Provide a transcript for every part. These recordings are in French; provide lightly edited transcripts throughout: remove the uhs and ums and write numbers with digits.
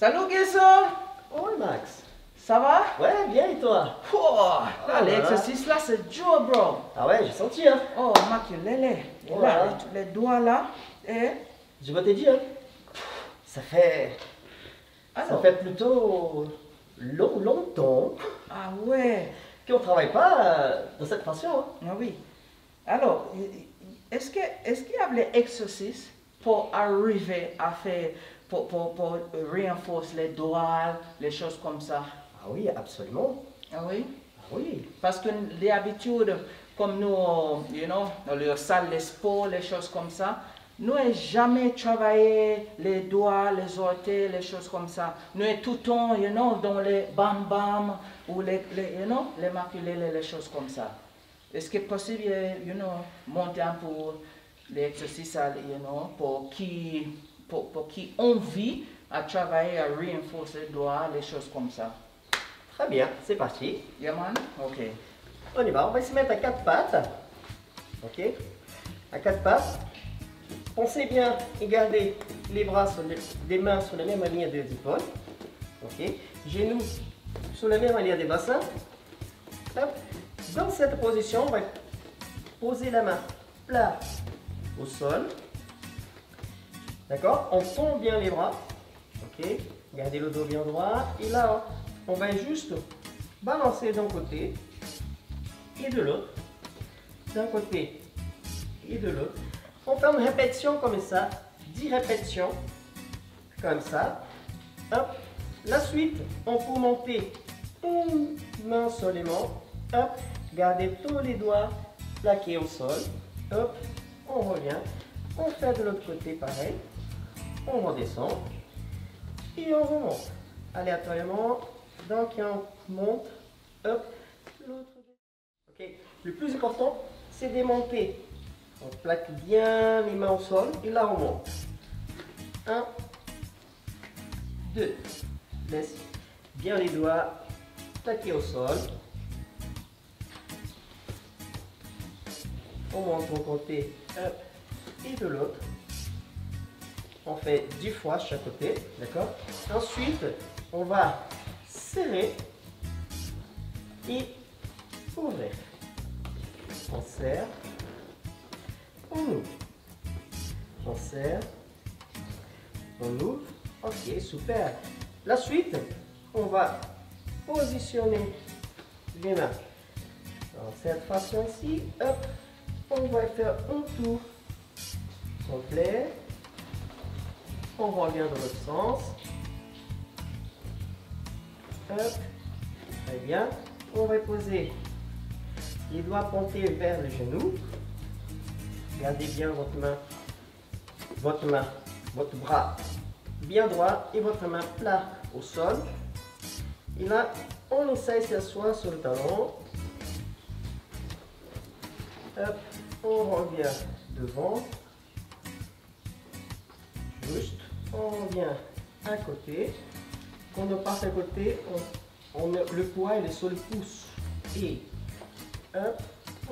Salut Guesson! Ouais, Max. Ça va? Ouais, bien et toi? Oh, là, l'exercice là, c'est dur, bro. Ah ouais, j'ai senti, hein. Oh, Mac, là, Voilà. les doigts là. Et Je vais te dire, ça fait alors, plutôt longtemps ah ouais, qu'on ne travaille pas de cette façon, hein. ah oui. Alors, est-ce qu'il y a des exercices pour arriver à faire, pour renforcer les doigts, les choses comme ça? Ah oui, absolument. Ah oui? Ah oui. Parce que les habitudes, comme nous, dans les salles de sport, les choses comme ça, nous n'avons jamais travaillé les doigts, les orteils, les choses comme ça. Nous sommes tout le temps, dans les bam-bam ou les maculés, les choses comme ça. Est-ce que c'est possible, monter un peu les exercices, pour qui ont envie à travailler, à renforcer les doigts, les choses comme ça? Très bien, c'est parti. Yeah, man? Ok. On y va, on va se mettre à quatre pattes. Ok? À quatre pattes. Pensez bien et gardez les bras des mains sur la même ligne des épaules. Ok? Genoux sur la même ligne des bassins. Hop. Dans cette position, on va poser la main plat au sol. D'accord? On tend bien les bras. Ok? Gardez le dos bien droit. Et là, on va juste balancer d'un côté et de l'autre. D'un côté et de l'autre. On fait une répétition comme ça. 10 répétitions. Comme ça. Hop. La suite, on peut monter une main seulement. Hop. Gardez tous les doigts plaqués au sol. Hop. On revient. On fait de l'autre côté pareil. On redescend. Et on remonte. Aléatoirement. Donc on monte. Hop. L'autre. Ok. Le plus important, c'est de monter. On plaque bien les mains au sol et là on monte. 1, 2. Laisse bien les doigts plaqués au sol. On monte d'un côté et de l'autre. On fait 10 fois chaque côté. D'accord? Ensuite, on va serrer et ouvrir. On serre. On ouvre. On serre. On ouvre. Ok, super. La suite, on va positionner les mains dans cette façon ici. Hop. On va faire un tour complet. On revient dans l'autre sens. Hop. Très bien. On va poser les doigts pointés vers le genou. Gardez bien votre bras bien droit et votre main plat au sol. Et là, on essaie de s'asseoir sur le talon. Hop, on revient devant. Juste, on revient à côté. Quand on passe à côté, on met le poids et le sol pousse. Et hop,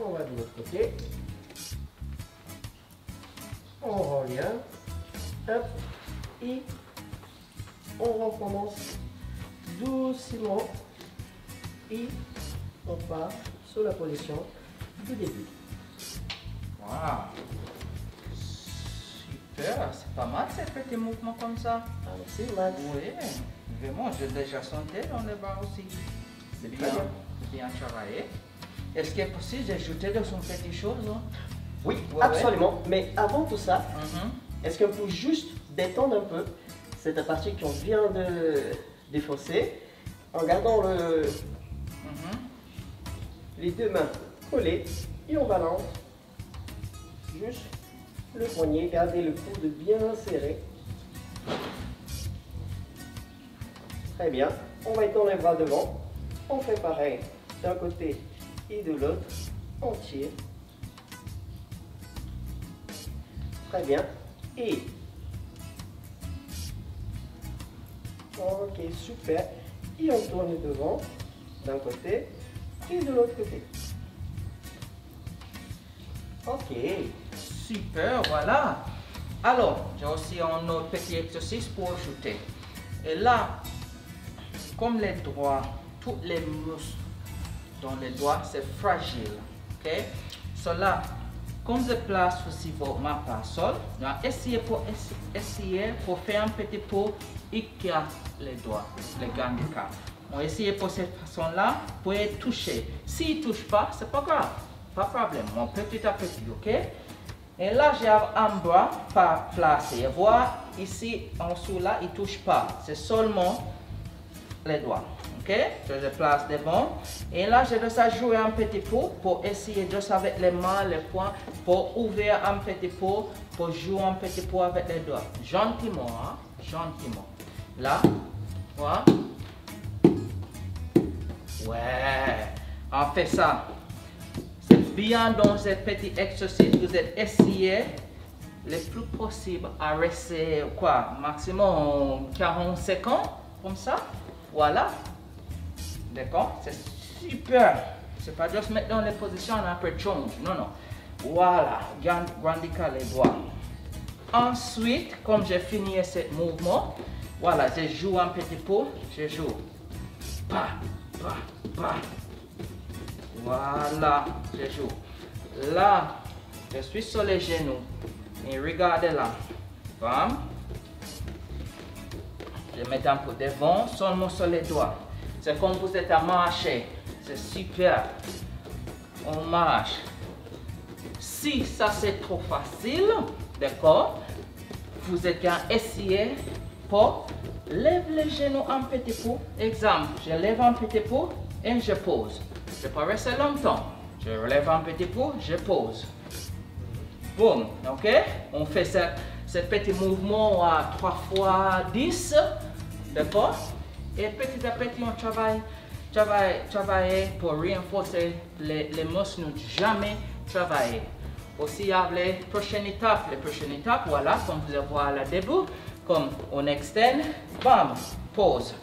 on va de l'autre côté. On revient. Hop. Et on recommence doucement. Et on part sur la position du début. Wow. Super, c'est pas mal ces petits mouvements comme ça. Ah, merci Max. Oui, vraiment, j'ai déjà senti dans les bras aussi. C'est bien, bien travaillé. Est-ce qu'il est possible d'ajouter de son petite chose? Hein? Oui, Ouais, absolument. Ouais. Mais avant tout ça, Mhm. est-ce qu'on peut juste détendre un peu cette partie qu'on vient de défausser en gardant les deux mains collées et on balance juste le poignet, gardez le coude bien serré. Très bien. On va étendre les bras devant. On fait pareil d'un côté et de l'autre. On tire. Très bien. Et ok, super. Et on tourne devant d'un côté et de l'autre côté. Ok. Super, voilà. Alors, j'ai aussi un autre petit exercice pour ajouter. Et là, comme les doigts, tous les muscles dans les doigts, c'est fragile. Ok? Cela, comme je place aussi ma main au sol, on va essayer pour faire un petit peu écarter les doigts, les handicaps. On va essayer pour cette façon-là, pour les toucher. S'il ne touche pas, c'est pas grave, pas de problème. On petit à petit, ok? Et là, j'ai un bras pas placé. Vous voyez, ici, en dessous là, il ne touche pas. C'est seulement les doigts. Ok? Je place devant. Et là, je vais jouer un petit peu pour essayer juste avec les mains, les poings, pour ouvrir un petit peu, pour jouer un petit peu avec les doigts. Gentiment, hein? Gentiment. Là, voilà. Ouais, on fait ça. C'est bien dans ce petit exercice. Vous êtes essayé le plus possible à rester quoi, maximum 40 secondes, comme ça. Voilà. D'accord? C'est super. C'est pas juste mettre dans les positions et après change. Non, non. Voilà. Grandis les doigts. Ensuite, comme j'ai fini ce mouvement, voilà, je joue un petit peu. Je joue. Pa, pa, pa. Voilà, je joue. Là, je suis sur les genoux. Et regardez là. Bam. Je mets un peu devant, seulement sur les doigts. C'est comme vous êtes à marcher. C'est super. On marche. Si ça c'est trop facile, d'accord, vous êtes qu'à essayer pour lever les genoux un petit peu. Exemple, je lève un petit peu et je pose. Je peux rester longtemps. Je relève un petit peu, je pose. Boum, ok? On fait ce petit mouvement à 3 fois 10, d'accord? Et petit à petit, on travaille pour renforcer les muscles, nous jamais travailler. Aussi, il y a les prochaines étapes. Les prochaines étapes, voilà, comme vous voyez là début, comme on extend, bam, pause.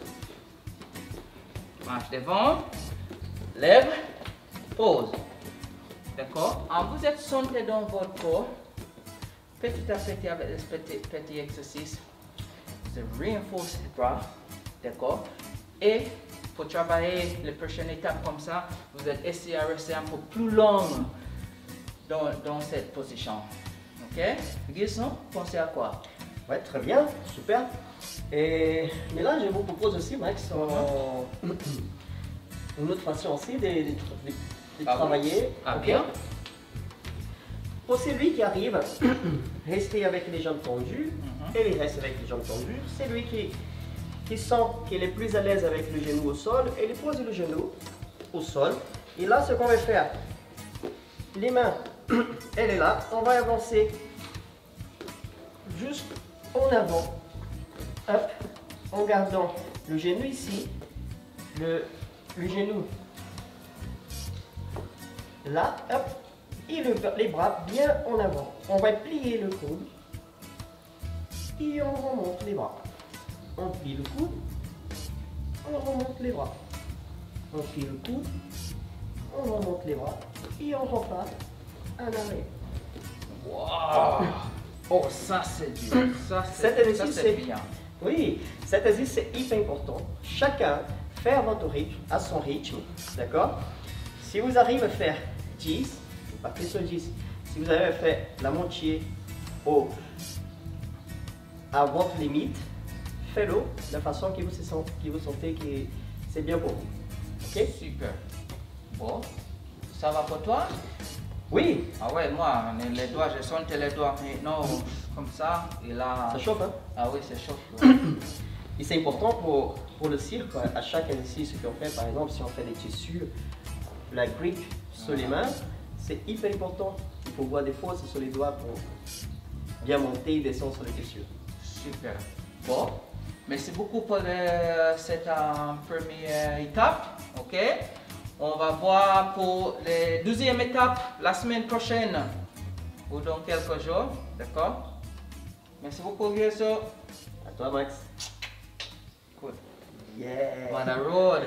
Marche devant, lève, pause. D'accord? Vous êtes senté dans votre corps, petit à petit avec ce petit exercice, vous renforcez les bras, d'accord? Et pour travailler les prochaines étapes comme ça, vous êtes essayé à rester un peu plus long dans cette position. Ok? Guillaume, pensez à quoi? Ouais, très bien, super. Mais là, je vous propose aussi, Max, une autre façon aussi de travailler. Ah, bien. Pour celui qui arrive, rester avec les jambes tendues, et il reste avec les jambes tendues. C'est lui qui sent qu'il est plus à l'aise avec le genou au sol, et il pose le genou au sol. Et là, ce qu'on va faire, les mains, elle est là, on va avancer juste en avant, hop, en gardant le genou ici, le genou là, hop, et les bras bien en avant. On va plier le coude et on remonte les bras. On plie le coude, on remonte les bras. On plie le coude, on remonte les bras et on repart en arrière. Wow! Oh, ça c'est dur. Cet exercice, c'est bien. Oui, cet exercice c'est hyper important. Chacun fait à votre rythme, à son rythme, d'accord? Si vous arrivez à faire 10, pas plus de 10, si vous avez fait la moitié à votre limite, faites-le de la façon que vous sentez que c'est bien pour vous. Ok? Super. Bon, ça va pour toi? Oui. Ah ouais, moi, les doigts, je sens les doigts maintenant comme ça, et là... Ça chauffe, hein? Ah oui, c'est chauffe. Et c'est important pour le cirque, à chaque exercice qu'on fait, par exemple, si on fait des tissus, la grip sur les mains, c'est hyper important. Il faut voir des forces sur les doigts pour bien monter et descendre sur les tissus. Super. Bon, merci beaucoup pour cette première étape. Ok? On va voir pour la deuxième étape la semaine prochaine ou dans quelques jours. D'accord? Merci beaucoup, Guillaume. À toi, Max. Cool. Yeah. On the road.